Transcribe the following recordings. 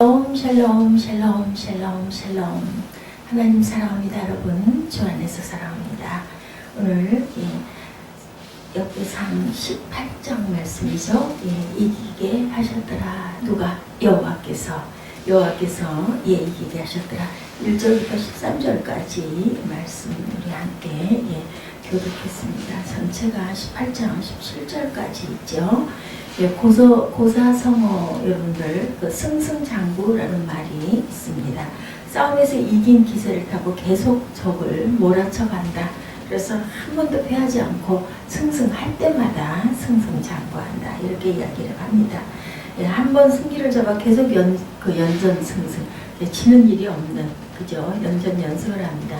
샬롬 샬롬 샬롬 샬롬. 하나님 사랑합니다. 여러분 주 안에서 사랑합니다. 오늘 역대상 18장 말씀이죠. 이기게 하셨더라. 누가? 여호와께서 이기게 하셨더라. 1절부터 13절까지 말씀 우리 함께 교독했습니다. 전체가 18장 17절까지 있죠. 고사성어 여러분들 승승장구라는 말이 있습니다. 싸움에서 이긴 기세를 타고 계속 적을 몰아쳐 간다. 그래서 한 번도 패하지 않고 승승할 때마다 승승장구한다. 이렇게 이야기를 합니다. 한 번 승기를 잡아 계속 연전 승승, 지는 일이 없는, 그죠? 연전 연승을 합니다.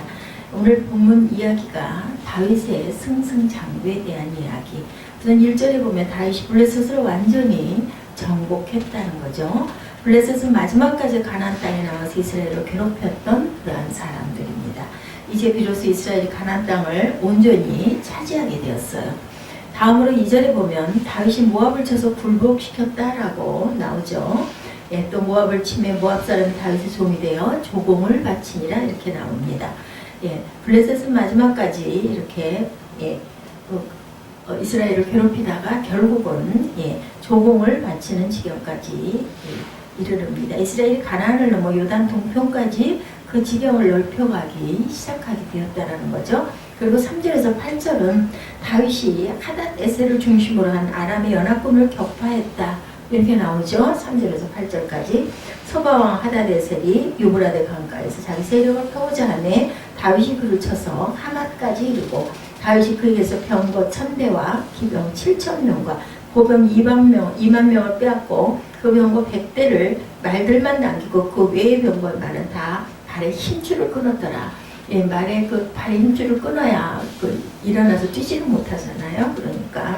오늘 본문 이야기가 다윗의 승승장구에 대한 이야기. 우선 1절에 보면 다윗이 블레셋을 완전히 정복했다는 거죠. 블레셋은 마지막까지 가나안 땅에 나와서 이스라엘을 괴롭혔던 그러한 사람들입니다. 이제 비로소 이스라엘이 가나안 땅을 온전히 차지하게 되었어요. 다음으로 2절에 보면 다윗이 모압을 쳐서 굴복시켰다라고 나오죠. 또 모압을 치매 모압 사람이 다윗의 종이 되어 조공을 바치니라 이렇게 나옵니다. 블레셋은 마지막까지 이렇게 이스라엘을 괴롭히다가 결국은 조공을 바치는 지경까지 이르릅니다. 이스라엘이 가나안을 넘어 요단 동편까지 그 지경을 넓혀가기 시작하게 되었다는 거죠. 그리고 3절에서 8절은 다윗이 하닷 에셀을 중심으로 한 아람의 연합군을 격파했다. 이렇게 나오죠. 3절에서 8절까지. 소바왕 하닷 에셀이 유브라데 강가에서 자기 세력을 펴고자 하매 다윗이 그를 쳐서 하맛까지 이르고 다윗이 그에게서 병거 1000대와 기병 7000명과 보병 2만 명을 빼앗고 그 병거 100대를 말들만 남기고 그 외의 병거의 말은 다 발에 힘줄을 끊었더라. 말에 그 발에 힘줄을 끊어야 일어나서 뛰지를 못하잖아요. 그러니까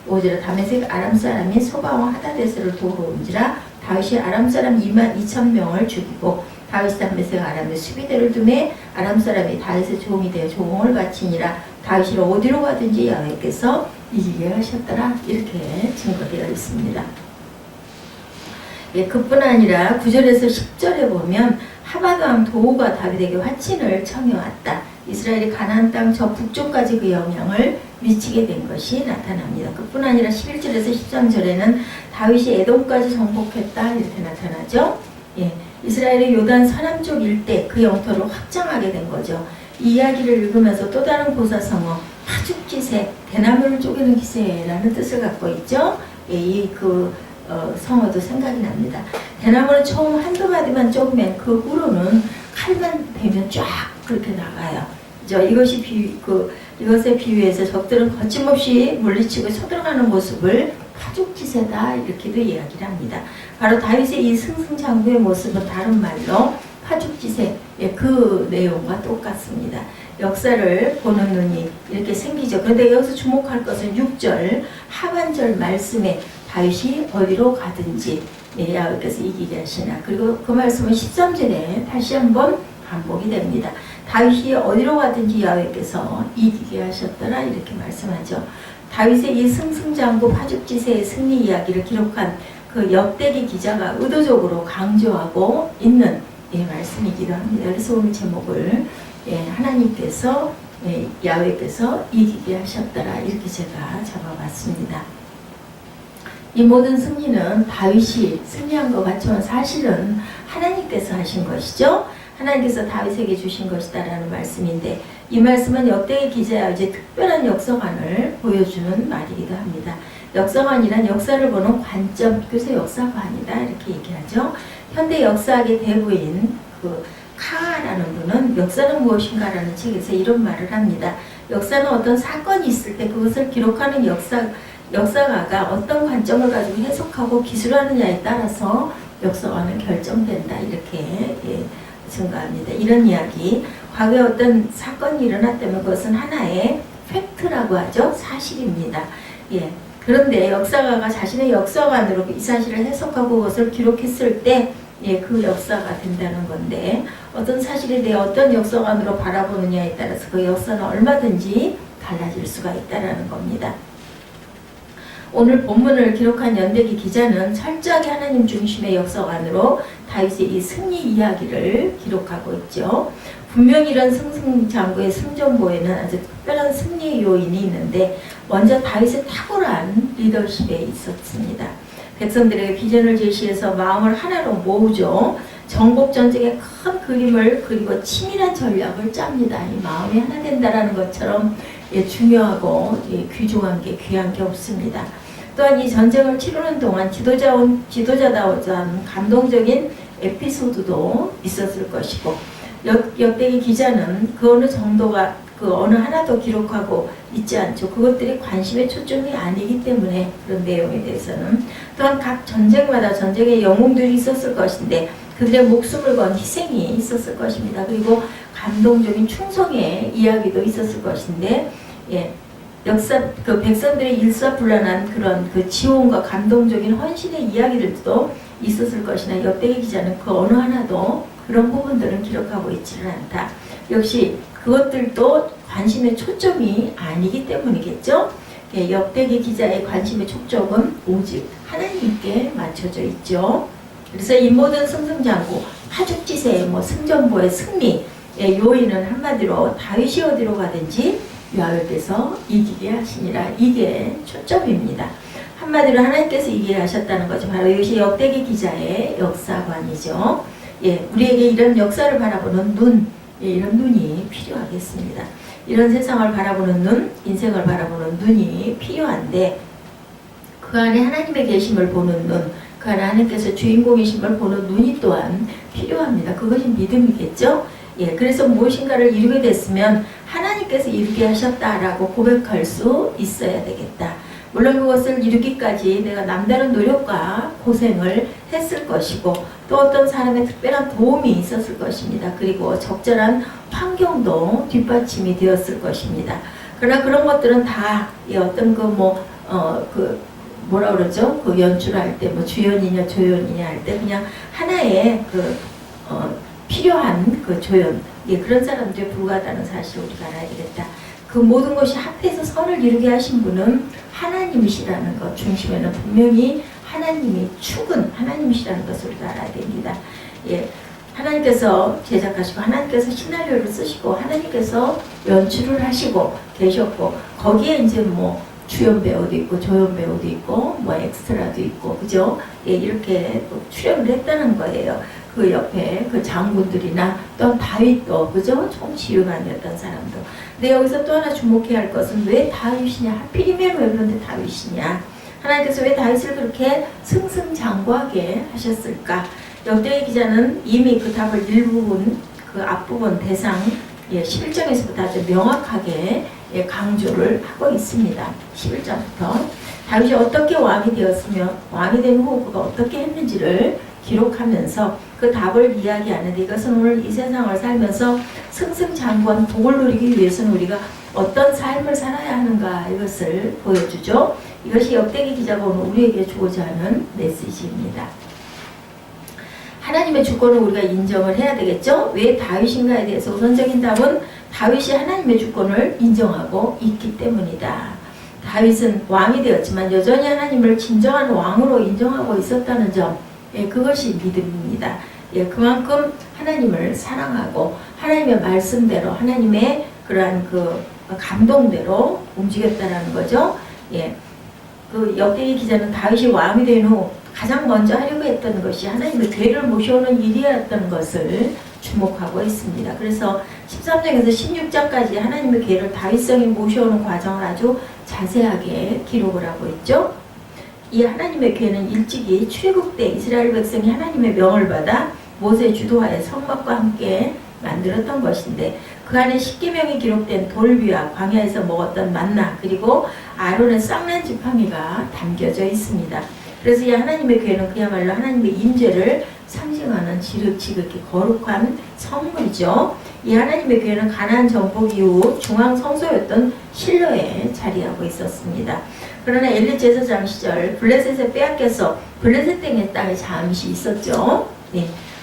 5절에 다메섹 아람 사람이 소바왕 하다데스를 도우러 온지라 다윗이 아람 사람 22,000명을 죽이고 다윗이 다메섹 아람에 수비대를 두매 아람 사람이 다윗의 종이 되어 조공을 바치니라. 다윗이 어디로 가든지 여호와께서 이기게 하셨더라. 이렇게 증거되어 있습니다. 그뿐 아니라 9절에서 10절에 보면 하바드왕 도우가 다윗에게 화친을 청해왔다. 이스라엘이 가나안 땅 저 북쪽까지 그 영향을 미치게 된 것이 나타납니다. 그뿐 아니라 11절에서 13절에는 다윗이 에돔까지 정복했다. 이렇게 나타나죠. 이스라엘의 요단 서남쪽 일대 그 영토를 확장하게 된 거죠. 이 이야기를 읽으면서 또 다른 고사성어 파죽지세, 대나무를 쪼개는 기세라는 뜻을 갖고 있죠. 성어도 생각이 납니다. 대나무는 처음 한두 마디만 쪼으면 그 후로는 칼만 대면 쫙 그렇게 나가요. 이것에 비유해서 적들은 거침없이 물리치고 쳐들어가는 모습을 파죽지세다 이렇게도 이야기를 합니다. 바로 다윗의 이 승승장구의 모습은 다른 말로 파죽지세, 그 내용과 똑같습니다. 역사를 보는 눈이 이렇게 생기죠. 그런데 여기서 주목할 것은 6절 하반절 말씀에 다윗이 어디로 가든지 여호와께서 이기게 하시나. 그리고 그 말씀은 13절에 다시 한번 반복이 됩니다. 다윗이 어디로 가든지 여호와께서 이기게 하셨더라 이렇게 말씀하죠. 다윗의 이 승승장구 파죽지세의 승리 이야기를 기록한 그 역대기 기자가 의도적으로 강조하고 있는 말씀이기도 합니다. 그래서 오늘 제목을 하나님께서 야훼께서 이기게 하셨더라 이렇게 제가 잡아봤습니다. 이 모든 승리는 다윗이 승리한 것 같지만 사실은 하나님께서 하신 것이죠. 하나님께서 다윗에게 주신 것이다라는 말씀인데 이 말씀은 역대기 기자의 이제 특별한 역사관을 보여주는 말이기도 합니다. 역사관이란 역사를 보는 관점, 그래서 역사관이다 이렇게 얘기하죠. 현대 역사학의 대부인 카라는 분은 역사는 무엇인가라는 책에서 이런 말을 합니다. 역사는 어떤 사건이 있을 때 그것을 기록하는 역사가가 어떤 관점을 가지고 해석하고 기술하느냐에 따라서 역사관은 결정된다 이렇게 증가합니다. 이런 이야기, 과거에 어떤 사건이 일어났다면 그것은 하나의 팩트라고 하죠. 사실입니다. 그런데 역사가가 자신의 역사관으로 이 사실을 해석하고 그것을 기록했을 때 그 역사가 된다는 건데 어떤 사실에 대해 어떤 역사관으로 바라보느냐에 따라서 그 역사는 얼마든지 달라질 수가 있다는 겁니다. 오늘 본문을 기록한 연대기 기자는 철저하게 하나님 중심의 역사관으로 다윗의 이 승리 이야기를 기록하고 있죠. 분명히 이런 승승장구의 승전보에는 아주 특별한 승리의 요인이 있는데 먼저 다윗의 탁월한 리더십에 있었습니다. 백성들에게 비전을 제시해서 마음을 하나로 모으죠. 정복 전쟁의 큰 그림을 그리고 치밀한 전략을 짭니다. 이 마음이 하나 된다라는 것처럼 중요하고 귀중한 게 귀한 게 없습니다. 또한 이 전쟁을 치르는 동안 지도자다운 감동적인 에피소드도 있었을 것이고 역대기 기자는 그 어느 정도가 그 어느 하나도 기록하고 있지 않죠. 그것들이 관심의 초점이 아니기 때문에 그런 내용에 대해서는 또한 각 전쟁마다 전쟁의 영웅들이 있었을 것인데 그들의 목숨을 건 희생이 있었을 것입니다. 그리고 감동적인 충성의 이야기도 있었을 것인데 역사 그 백성들의 일사불란한 그런 그 지원과 감동적인 헌신의 이야기들도 있었을 것이나 역대기 기자는 그 어느 하나도 그런 부분들은 기록하고 있지는 않다. 역시 그것들도 관심의 초점이 아니기 때문이겠죠. 역대기 기자의 관심의 초점은 오직 하나님께 맞춰져 있죠. 그래서 이 모든 승승장구, 파죽지세, 승전보의 승리 요인은 한마디로 다윗이 어디로 가든지 여호와께서 이기게 하시니라. 이게 초점입니다. 한마디로 하나님께서 이기게 하셨다는 거죠. 바로 이것이 역대기 기자의 역사관이죠. 우리에게 이런 역사를 바라보는 눈, 이런 눈이 필요하겠습니다. 이런 세상을 바라보는 눈, 인생을 바라보는 눈이 필요한데 그 안에 하나님의 계심을 보는 눈, 그 안에 하나님께서 주인공이심을 보는 눈이 또한 필요합니다. 그것이 믿음이겠죠? 그래서 무엇인가를 이루게 됐으면 하나님께서 이루게 하셨다라고 고백할 수 있어야 되겠다. 물론 그것을 이루기까지 내가 남다른 노력과 고생을 했을 것이고 또 어떤 사람의 특별한 도움이 있었을 것입니다. 그리고 적절한 환경도 뒷받침이 되었을 것입니다. 그러나 그런 것들은 다 어떤 뭐라 그러죠? 그 연출할 때 주연이냐 조연이냐 할 때 그냥 하나의 필요한 그 조연 그런 사람들에 불과하다는 사실을 우리가 알아야 되겠다. 그 모든 것이 합해서 선을 이루게 하신 분은 하나님이시라는 것 중심에는 분명히 하나님이 축은 하나님이시라는 것을 우리가 알아야 됩니다. 하나님께서 제작하시고 하나님께서 시나리오를 쓰시고 하나님께서 연출을 하시고 계셨고 거기에 이제 주연 배우도 있고 조연 배우도 있고 엑스트라도 있고 그죠? 이렇게 출연을 했다는 거예요. 그 옆에 그 장군들이나 또 다윗도 그죠? 총지휘관이었던 사람도. 근데 여기서 또 하나 주목해야 할 것은 왜 다윗이냐? 하필이면 왜 그런데 다윗이냐? 하나님께서 왜 다윗을 그렇게 승승장구하게 하셨을까? 역대기 기자는 이미 그 답을 일부분 그 앞부분 대상 11장에서부터 아주 명확하게 강조를 하고 있습니다. 11장부터 다윗이 어떻게 왕이 되었으며 왕이 된 후 그가 어떻게 했는지를 기록하면서 그 답을 이야기하는데 이것은 오늘 이 세상을 살면서 승승장구한 복을 누리기 위해서는 우리가 어떤 삶을 살아야 하는가 이것을 보여주죠. 이것이 역대기 기자가 오늘 우리에게 주고자 하는 메시지입니다. 하나님의 주권을 우리가 인정을 해야 되겠죠. 왜 다윗인가에 대해서 우선적인 답은 다윗이 하나님의 주권을 인정하고 있기 때문이다. 다윗은 왕이 되었지만 여전히 하나님을 진정한 왕으로 인정하고 있었다는 점, 그것이 믿음입니다. 그만큼 하나님을 사랑하고 하나님의 말씀대로 하나님의 그러한 그 감동대로 움직였다라는 거죠. 그 역대기 기자는 다윗이 왕이 된 후 가장 먼저 하려고 했던 것이 하나님의 괴를 모셔오는 일이었던 것을 주목하고 있습니다. 그래서 13장에서 16장까지 하나님의 괴를 다윗성에 모셔오는 과정을 아주 자세하게 기록을 하고 있죠. 이 하나님의 괴는 일찍이 출애굽 때 이스라엘 백성이 하나님의 명을 받아 모세 주도하에 성막과 함께 만들었던 것인데 그 안에 십계명이 기록된 돌비와 광야에서 먹었던 만나 그리고 아론의 쌍난 지팡이가 담겨져 있습니다. 그래서 이 하나님의 괴는 그야말로 하나님의 임재를 상징하는 지극히 거룩한 성물이죠. 이 하나님의 괴는 가나안 정복 이후 중앙 성소였던 실로에 자리하고 있었습니다. 그러나 엘리 제사장 시절 블레셋에 빼앗겨서 블레셋 땅에 잠시 있었죠.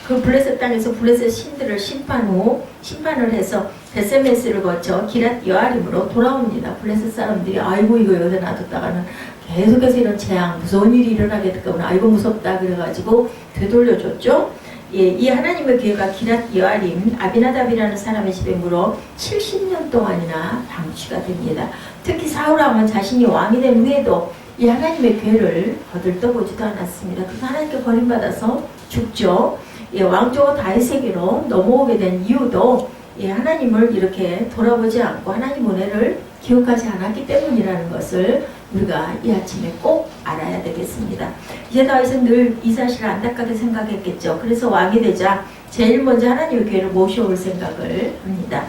그 블레셋 땅에서 블레셋 신들을 심판을 해서 베세메스를 거쳐 기랏 여아림으로 돌아옵니다. 블레셋 사람들이 아이고 이거 여기다 놔뒀다가는 계속해서 이런 재앙 무서운 일이 일어나게 됐거나 아이고 무섭다 그래가지고 되돌려줬죠. 예, 이 하나님의 교회가 기랏 여아림 아비나답이라는 사람의 집에 물어 70년 동안이나 방치가 됩니다. 특히 사울 왕은 자신이 왕이 된 후에도 이 하나님의 교회를 거들떠보지도 않았습니다. 그래서 하나님께 버림받아서 죽죠. 예, 왕조 다윗에게로 넘어오게 된 이유도 예, 하나님을 이렇게 돌아보지 않고 하나님 은혜를 기억하지 않았기 때문이라는 것을 우리가 이 아침에 꼭 알아야 되겠습니다. 이제 다윗은 늘 이 사실을 안타깝게 생각했겠죠. 그래서 왕이 되자 제일 먼저 하나님의 교회를 모셔올 생각을 합니다.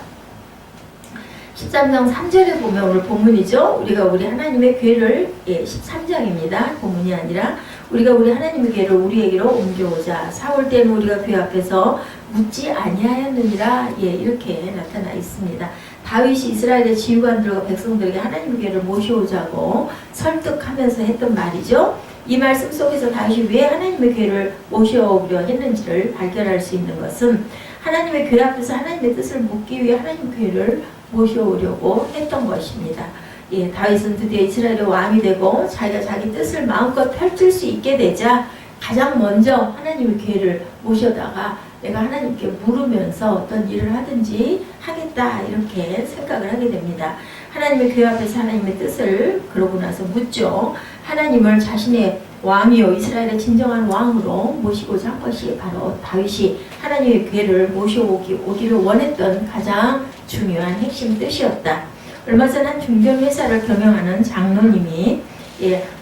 13장 3절에 보면 오늘 본문이죠. 우리가 우리 하나님의 교회를 13장입니다. 본문이 아니라 우리가 우리 하나님의 교회를 우리에게로 옮겨오자. 사올 때는 우리가 교회 앞에서 묻지 아니하였느니라. 이렇게 나타나 있습니다. 다윗이 이스라엘의 지휘관들과 백성들에게 하나님의 교회를 모셔오자고 설득하면서 했던 말이죠. 이 말씀 속에서 다윗이 왜 하나님의 교회를 모셔오려 했는지를 발견할 수 있는 것은 하나님의 교회 앞에서 하나님의 뜻을 묻기 위해 하나님의 교회를 모셔오려고 했던 것입니다. 예, 다윗은 드디어 이스라엘의 왕이 되고 자기가 자기 뜻을 마음껏 펼칠 수 있게 되자 가장 먼저 하나님의 교회를 모셔다가 내가 하나님께 물으면서 어떤 일을 하든지 하겠다 이렇게 생각을 하게 됩니다. 하나님의 교회 앞에서 하나님의 뜻을 그러고 나서 묻죠. 하나님을 자신의 왕이요 이스라엘의 진정한 왕으로 모시고자 한 것이 바로 다윗이 하나님의 교회를 모셔오기를 원했던 가장 중요한 핵심 뜻이었다. 얼마 전 한 중견회사를 경영하는 장로님이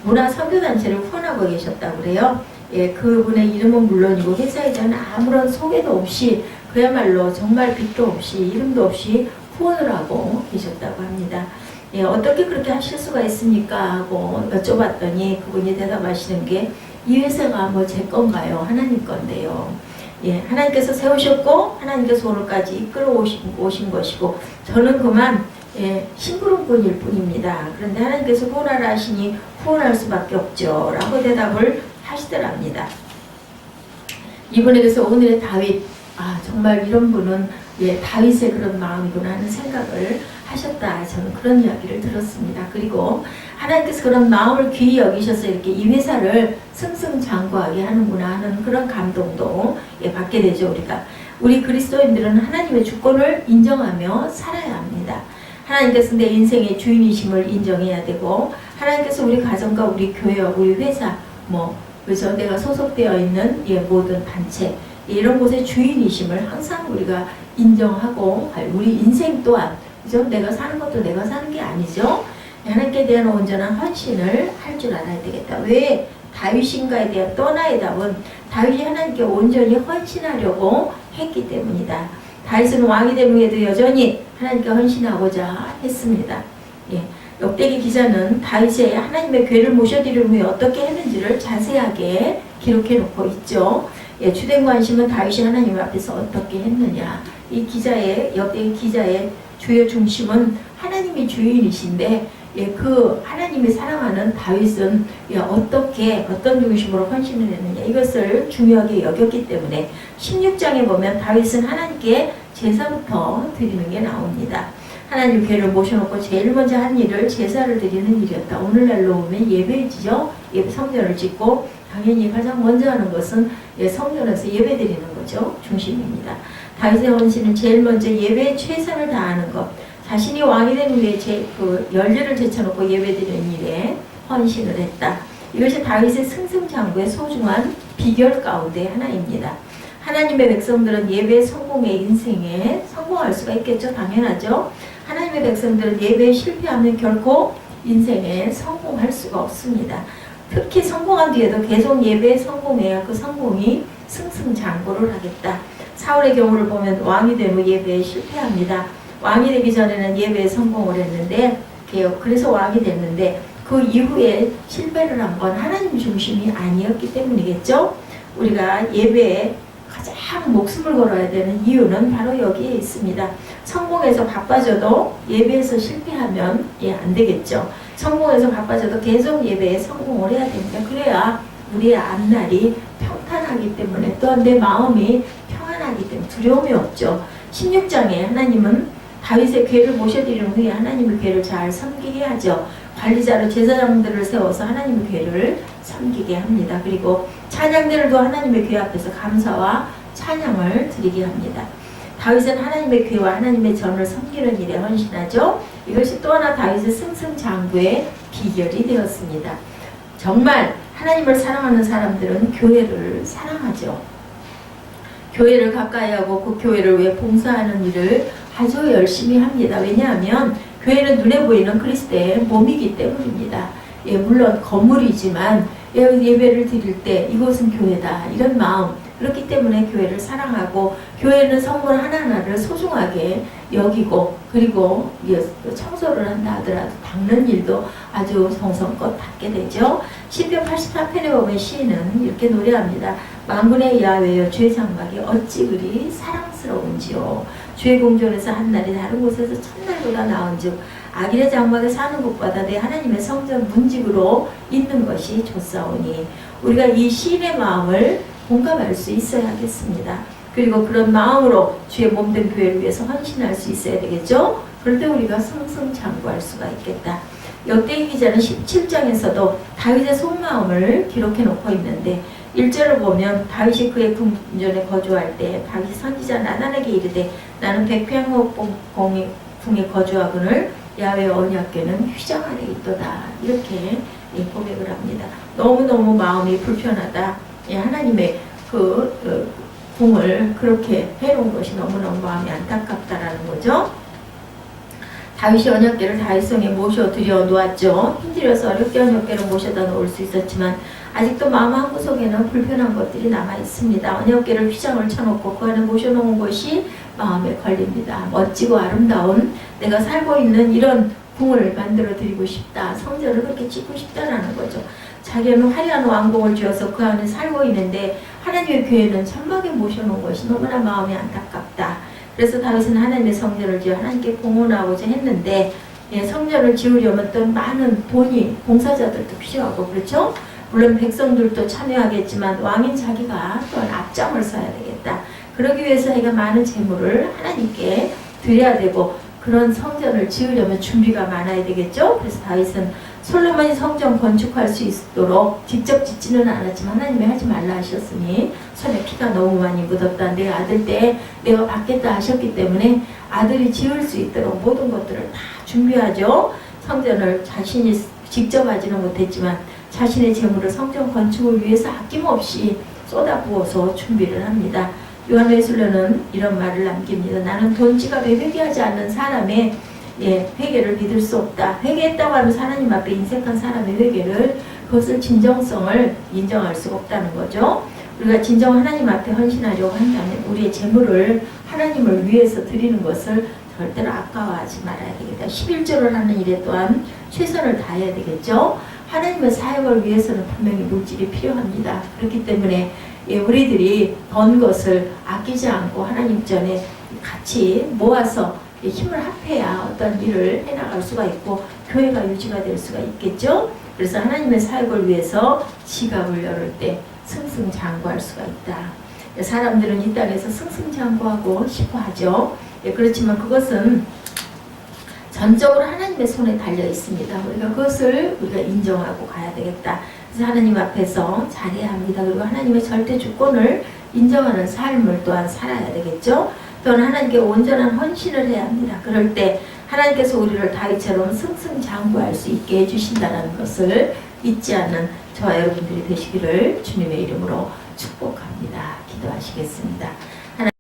문화 선교단체를 후원하고 계셨다고 그래요. 그분의 이름은 물론이고 회사에 대한 아무런 소개도 없이 그야말로 정말 빚도 없이 이름도 없이 후원을 하고 계셨다고 합니다. 어떻게 그렇게 하실 수가 있습니까? 하고 여쭤봤더니 그분이 대답하시는 게 이 회사가 뭐 제 건가요? 하나님 건데요. 하나님께서 세우셨고 하나님께서 오늘까지 이끌어 오신 것이고 저는 그만 심부름꾼일 뿐입니다. 그런데 하나님께서 후원하라 하시니 후원할 수밖에 없죠. 라고 대답을 하시더랍니다. 이분에게서 오늘의 다윗, 정말 이런 분은 다윗의 그런 마음이구나 하는 생각을 하셨다. 저는 그런 이야기를 들었습니다. 그리고 하나님께서 그런 마음을 귀히 여기셔서 이렇게 이 회사를 승승장구하게 하는구나 하는 그런 감동도 받게 되죠. 우리 그리스도인들은 하나님의 주권을 인정하며 살아야 합니다. 하나님께서 내 인생의 주인이심을 인정해야 되고 하나님께서 우리 가정과 우리 교회와 우리 회사 그래서 내가 소속되어 있는 모든 단체 이런 곳의 주인이심을 항상 우리가 인정하고 우리 인생 또한 그죠? 내가 사는 것도 내가 사는 게 아니죠. 하나님께 대한 온전한 헌신을 할 줄 알아야 되겠다. 왜 다윗인가에 대한 또 하나의 답은 다윗이 하나님께 온전히 헌신하려고 했기 때문이다. 다윗은 왕이 된 후에도 여전히 하나님께 헌신하고자 했습니다. 역대기 기자는 다윗이 하나님의 교회를 모셔드린 후에 어떻게 했는지를 자세하게 기록해 놓고 있죠. 주된 관심은 다윗이 하나님 앞에서 어떻게 했느냐. 이 역대기 기자의 주요 중심은 하나님이 주인이신데 그 하나님이 사랑하는 다윗은 어떤 중심으로 헌신을 했느냐 이것을 중요하게 여겼기 때문에 16장에 보면 다윗은 하나님께 제사부터 드리는 게 나옵니다. 하나님 교회를 모셔놓고 제일 먼저 한 일을 제사를 드리는 일이었다. 오늘날로 보면 예배지죠. 성전을 짓고 당연히 가장 먼저 하는 것은 성전에서 예배 드리는 거죠. 중심입니다. 다윗의 헌신은 제일 먼저 예배에 최선을 다하는 것. 자신이 왕이 된 후에 연례를 제쳐놓고 예배드리는 일에 헌신을 했다. 이것이 다윗의 승승장구의 소중한 비결 가운데 하나입니다. 하나님의 백성들은 예배 성공의 인생에 성공할 수가 있겠죠. 당연하죠. 하나님의 백성들은 예배에 실패하면 결코 인생에 성공할 수가 없습니다. 특히 성공한 뒤에도 계속 예배에 성공해야 그 성공이 승승장구를 하겠다. 사울의 경우를 보면 왕이 된 후 예배에 실패합니다. 왕이 되기 전에는 예배에 성공을 했는데 그래서 왕이 됐는데 그 이후에 실패를 한 건 하나님 중심이 아니었기 때문이겠죠. 우리가 예배에 가장 목숨을 걸어야 되는 이유는 바로 여기에 있습니다. 성공해서 바빠져도 예배에서 실패하면 안 되겠죠. 성공해서 바빠져도 계속 예배에 성공을 해야 됩니다. 그래야 우리의 앞날이 평탄하기 때문에 또한 내 마음이 평안하기 때문에 두려움이 없죠. 16장에 하나님은 다윗의 교회를 모셔드린 후에 하나님의 교회를 잘 섬기게 하죠. 관리자로 제사장들을 세워서 하나님의 교회를 섬기게 합니다. 그리고 찬양들도 하나님의 교회 앞에서 감사와 찬양을 드리게 합니다. 다윗은 하나님의 교회와 하나님의 전을 섬기는 일에 헌신하죠. 이것이 또 하나 다윗의 승승장구의 비결이 되었습니다. 정말 하나님을 사랑하는 사람들은 교회를 사랑하죠. 교회를 가까이 하고 그 교회를 위해 봉사하는 일을 아주 열심히 합니다. 왜냐하면 교회는 눈에 보이는 그리스도의 몸이기 때문입니다. 예, 물론 건물이지만 예배를 드릴 때 이곳은 교회다 이런 마음, 그렇기 때문에 교회를 사랑하고 교회는 성물 하나하나를 소중하게 여기고, 그리고 청소를 한다 하더라도 닦는 일도 아주 정성껏 닦게 되죠. 시편 84편에 보면 시인은 이렇게 노래합니다. 만군의 야훼여 주의 장막이 어찌 그리 사랑스러운지요. 주의 궁전에서 한날이 다른 곳에서 첫날보다 나은즉 악인의 장막에 사는 것보다 내 하나님의 성전 문직으로 있는 것이 좋사오니. 우리가 이 시인의 마음을 공감할 수 있어야겠습니다. 그리고 그런 마음으로 주의 몸된 교회를 위해서 헌신할 수 있어야 되겠죠. 그럴 때 우리가 승승장구할 수가 있겠다. 역대기 기자는 17장에서도 다윗의 속마음을 기록해 놓고 있는데 1절을 보면 다윗이 그의 궁전에 거주할 때 다윗이 선지자 나단에게 이르되 나는 백평호궁에 거주하거늘 야훼 언약궤는 휘장 안에 있도다. 이렇게 고백을 합니다. 너무너무 마음이 불편하다. 하나님의 그 궁을 그렇게 해놓은 것이 너무너무 마음이 안타깝다라는 거죠. 다윗이 언약궤를 다윗성에 모셔 들여 놓았죠. 힘들어서 어렵게 언약궤를 모셔다 놓을 수 있었지만 아직도 마음 한구석에는 불편한 것들이 남아 있습니다. 언약궤를 휘장을 쳐놓고 그 안에 모셔놓은 것이 마음에 걸립니다. 멋지고 아름다운 내가 살고 있는 이런 궁을 만들어 드리고 싶다. 성전을 그렇게 짓고 싶다라는 거죠. 자기는 화려한 왕궁을 지어서 그 안에 살고 있는데 하나님의 교회는 천막에 모셔놓은 것이 너무나 마음이 안타깝다. 그래서 다윗은 하나님의 성전을 지어 하나님께 공헌하고자 했는데 성전을 지으려면 또 많은 돈이 봉사자들도 필요하고 그렇죠. 물론 백성들도 참여하겠지만 왕인 자기가 또한 앞장을 서야 되겠다. 그러기 위해서 자기가 많은 재물을 하나님께 드려야 되고 그런 성전을 지으려면 준비가 많아야 되겠죠. 그래서 다윗은 솔로몬이 성전 건축할 수 있도록 직접 짓지는 않았지만 하나님이 하지 말라 하셨으니 손에 피가 너무 많이 묻었다. 내 아들 때 내가 받겠다 하셨기 때문에 아들이 지을 수 있도록 모든 것들을 다 준비하죠. 성전을 자신이 직접 하지는 못했지만 자신의 재물을 성전 건축을 위해서 아낌없이 쏟아부어서 준비를 합니다. 요한웨슬레는 이런 말을 남깁니다. 나는 돈 지갑에 회개하지 않는 사람의 회개를 믿을 수 없다. 회개했다고 하면 하나님 앞에 인색한 사람의 회개를 그것을 진정성을 인정할 수가 없다는 거죠. 우리가 진정 하나님 앞에 헌신하려고 한다면 우리의 재물을 하나님을 위해서 드리는 것을 절대로 아까워하지 말아야 되겠다. 11조를 하는 일에 또한 최선을 다해야 되겠죠. 하나님의 사역을 위해서는 분명히 물질이 필요합니다. 그렇기 때문에 우리들이 번 것을 아끼지 않고 하나님 전에 같이 모아서 힘을 합해야 어떤 일을 해나갈 수가 있고 교회가 유지가 될 수가 있겠죠. 그래서 하나님의 사역을 위해서 지갑을 열을 때 승승장구할 수가 있다. 사람들은 이 땅에서 승승장구하고 싶어 하죠. 그렇지만 그것은 전적으로 하나님의 손에 달려 있습니다. 우리가 그것을 우리가 인정하고 가야 되겠다. 그래서 하나님 앞에서 잘해야 합니다. 그리고 하나님의 절대 주권을 인정하는 삶을 또한 살아야 되겠죠. 또한 하나님께 온전한 헌신을 해야 합니다. 그럴 때 하나님께서 우리를 다윗처럼 승승장구할 수 있게 해주신다는 것을 잊지 않는 저와 여러분들이 되시기를 주님의 이름으로 축복합니다. 기도하시겠습니다.